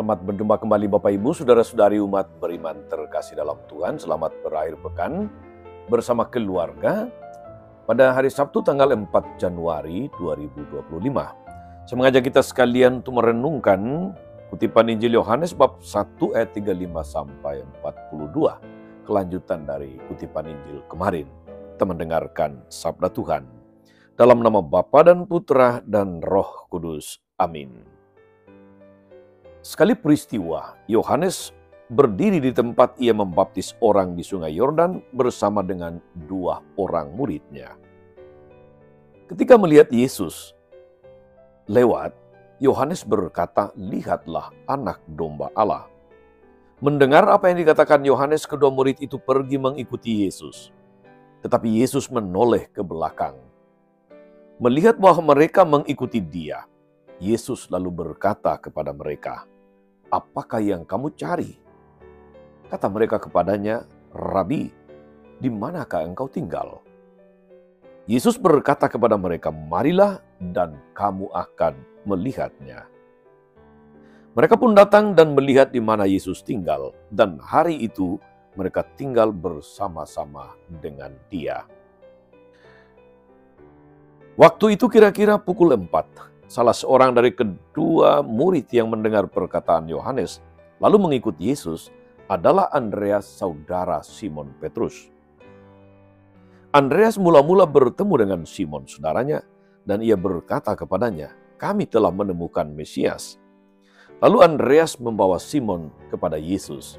Selamat berjumpa kembali Bapak Ibu, Saudara-saudari umat beriman terkasih dalam Tuhan. Selamat berakhir pekan bersama keluarga pada hari Sabtu tanggal 4 Januari 2025. Saya mengajak kita sekalian untuk merenungkan kutipan Injil Yohanes bab 1 ayat 35 sampai 42. Kelanjutan dari kutipan Injil kemarin. Kita mendengarkan sabda Tuhan. Dalam nama Bapa dan Putra dan Roh Kudus. Amin. Sekali peristiwa, Yohanes berdiri di tempat ia membaptis orang di sungai Yordan bersama dengan 2 orang muridnya. Ketika melihat Yesus lewat, Yohanes berkata, "Lihatlah anak domba Allah." Mendengar apa yang dikatakan Yohanes, kedua murid itu pergi mengikuti Yesus. Tetapi Yesus menoleh ke belakang. Melihat bahwa mereka mengikuti dia, Yesus lalu berkata kepada mereka, "Apakah yang kamu cari?" Kata mereka kepadanya, "Rabi, di manakah engkau tinggal?" Yesus berkata kepada mereka, "Marilah dan kamu akan melihatnya." Mereka pun datang dan melihat di mana Yesus tinggal, dan hari itu mereka tinggal bersama-sama dengan dia. Waktu itu kira-kira pukul 4. Salah seorang dari kedua murid yang mendengar perkataan Yohanes lalu mengikut Yesus adalah Andreas, saudara Simon Petrus. Andreas mula-mula bertemu dengan Simon saudaranya dan ia berkata kepadanya, "Kami telah menemukan Mesias." Lalu Andreas membawa Simon kepada Yesus.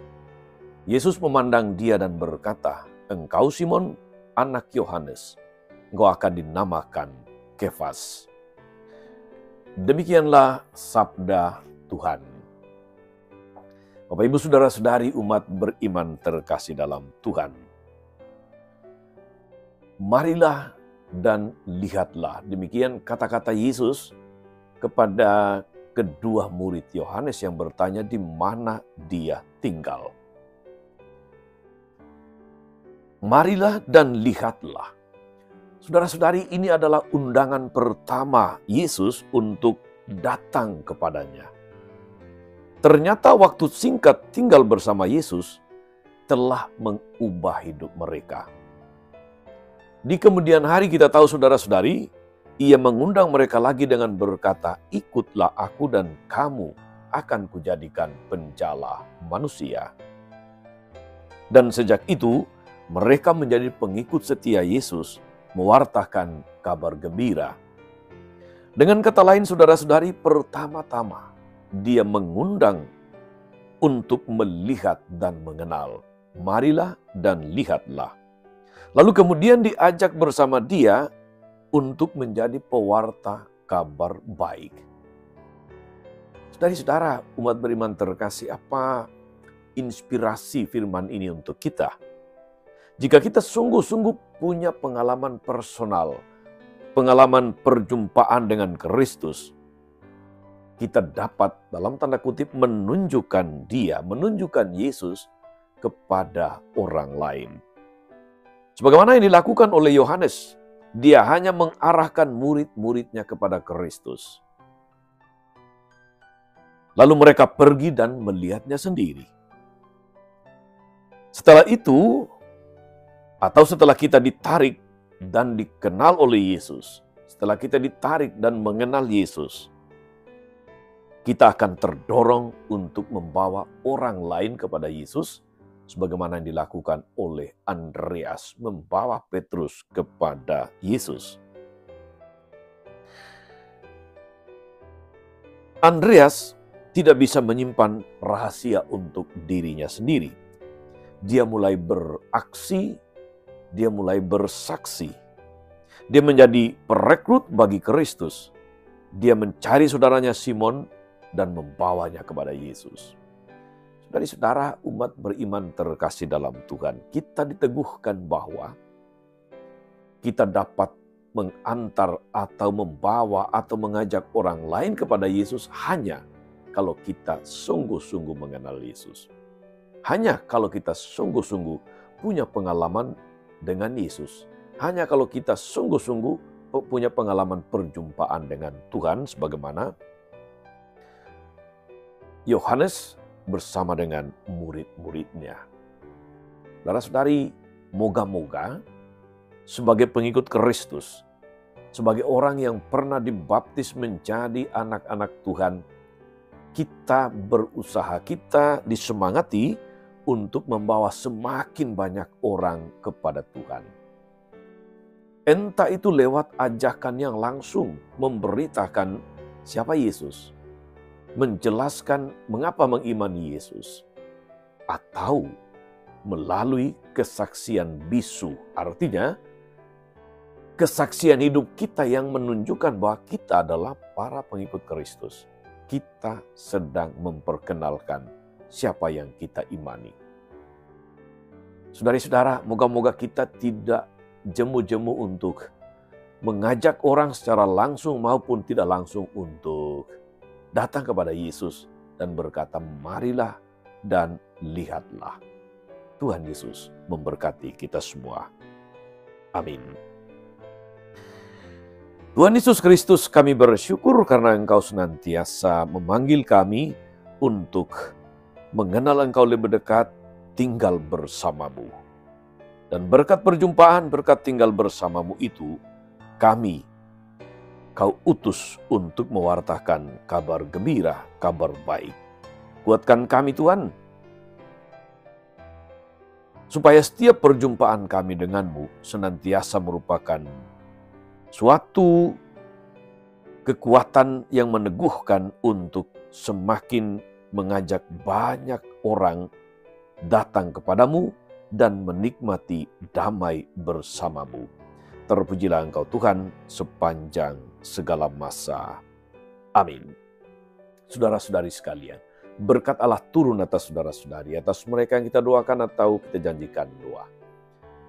Yesus memandang dia dan berkata, "Engkau Simon, anak Yohanes, engkau akan dinamakan Kefas." Demikianlah sabda Tuhan. Bapak Ibu Saudara-saudari umat beriman terkasih dalam Tuhan. Marilah dan lihatlah. Demikian kata-kata Yesus kepada kedua murid Yohanes yang bertanya di mana dia tinggal. Marilah dan lihatlah. Saudara-saudari, ini adalah undangan pertama Yesus untuk datang kepadanya. Ternyata waktu singkat tinggal bersama Yesus telah mengubah hidup mereka. Di kemudian hari kita tahu saudara-saudari, ia mengundang mereka lagi dengan berkata, "Ikutlah aku dan kamu akan kujadikan penjala manusia." Dan sejak itu mereka menjadi pengikut setia Yesus, mewartakan kabar gembira. Dengan kata lain saudara-saudari, pertama-tama dia mengundang untuk melihat dan mengenal. Marilah dan lihatlah. Lalu kemudian diajak bersama dia untuk menjadi pewarta kabar baik. Saudara-saudara umat beriman terkasih, apa inspirasi firman ini untuk kita? Jika kita sungguh-sungguh punya pengalaman personal, pengalaman perjumpaan dengan Kristus, kita dapat dalam tanda kutip menunjukkan dia, menunjukkan Yesus kepada orang lain. Sebagaimana yang dilakukan oleh Yohanes, dia hanya mengarahkan murid-muridnya kepada Kristus. Lalu mereka pergi dan melihatnya sendiri. Setelah itu, atau setelah kita ditarik dan dikenal oleh Yesus, setelah kita ditarik dan mengenal Yesus, kita akan terdorong untuk membawa orang lain kepada Yesus, sebagaimana yang dilakukan oleh Andreas membawa Petrus kepada Yesus. Andreas tidak bisa menyimpan rahasia untuk dirinya sendiri. Dia mulai beraksi, dia mulai bersaksi. Dia menjadi perekrut bagi Kristus. Dia mencari saudaranya Simon dan membawanya kepada Yesus. Saudara-saudara umat beriman terkasih dalam Tuhan, kita diteguhkan bahwa kita dapat mengantar atau membawa atau mengajak orang lain kepada Yesus hanya kalau kita sungguh-sungguh mengenal Yesus. Hanya kalau kita sungguh-sungguh punya pengalaman dengan Yesus. Hanya kalau kita sungguh-sungguh punya pengalaman perjumpaan dengan Tuhan, sebagaimana Yohanes bersama dengan murid-muridnya. Saudara-saudari, moga-moga sebagai pengikut Kristus, sebagai orang yang pernah dibaptis menjadi anak-anak Tuhan, kita berusaha, kita disemangati untuk membawa semakin banyak orang kepada Tuhan. Entah itu lewat ajakan yang langsung memberitakan siapa Yesus, menjelaskan mengapa mengimani Yesus, atau melalui kesaksian bisu, artinya kesaksian hidup kita yang menunjukkan bahwa kita adalah para pengikut Kristus. Kita sedang memperkenalkan siapa yang kita imani. Saudara-saudara, moga-moga kita tidak jemu-jemu untuk mengajak orang secara langsung maupun tidak langsung untuk datang kepada Yesus dan berkata, marilah dan lihatlah. Tuhan Yesus memberkati kita semua. Amin. Tuhan Yesus Kristus, kami bersyukur karena Engkau senantiasa memanggil kami untuk mengenal Engkau lebih dekat, tinggal bersamamu. Dan berkat perjumpaan, berkat tinggal bersamamu itu, kami Kau utus untuk mewartakan kabar gembira, kabar baik. Kuatkan kami Tuhan, supaya setiap perjumpaan kami denganmu senantiasa merupakan suatu kekuatan yang meneguhkan untuk semakin mengajak banyak orang datang kepadamu dan menikmati damai bersamamu. Terpujilah Engkau Tuhan sepanjang segala masa. Amin. Saudara-saudari sekalian, berkat Allah turun atas saudara-saudari, atas mereka yang kita doakan atau kita janjikan doa.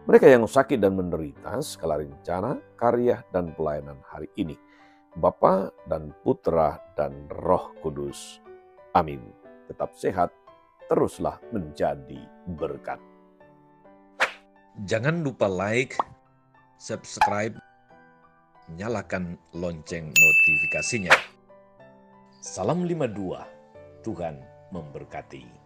Mereka yang sakit dan menderita, segala rencana, karya, dan pelayanan hari ini, Bapa dan Putra dan Roh Kudus. Amin. Tetap sehat, teruslah menjadi berkat. Jangan lupa like, subscribe, nyalakan lonceng notifikasinya. Salam 52, Tuhan memberkati.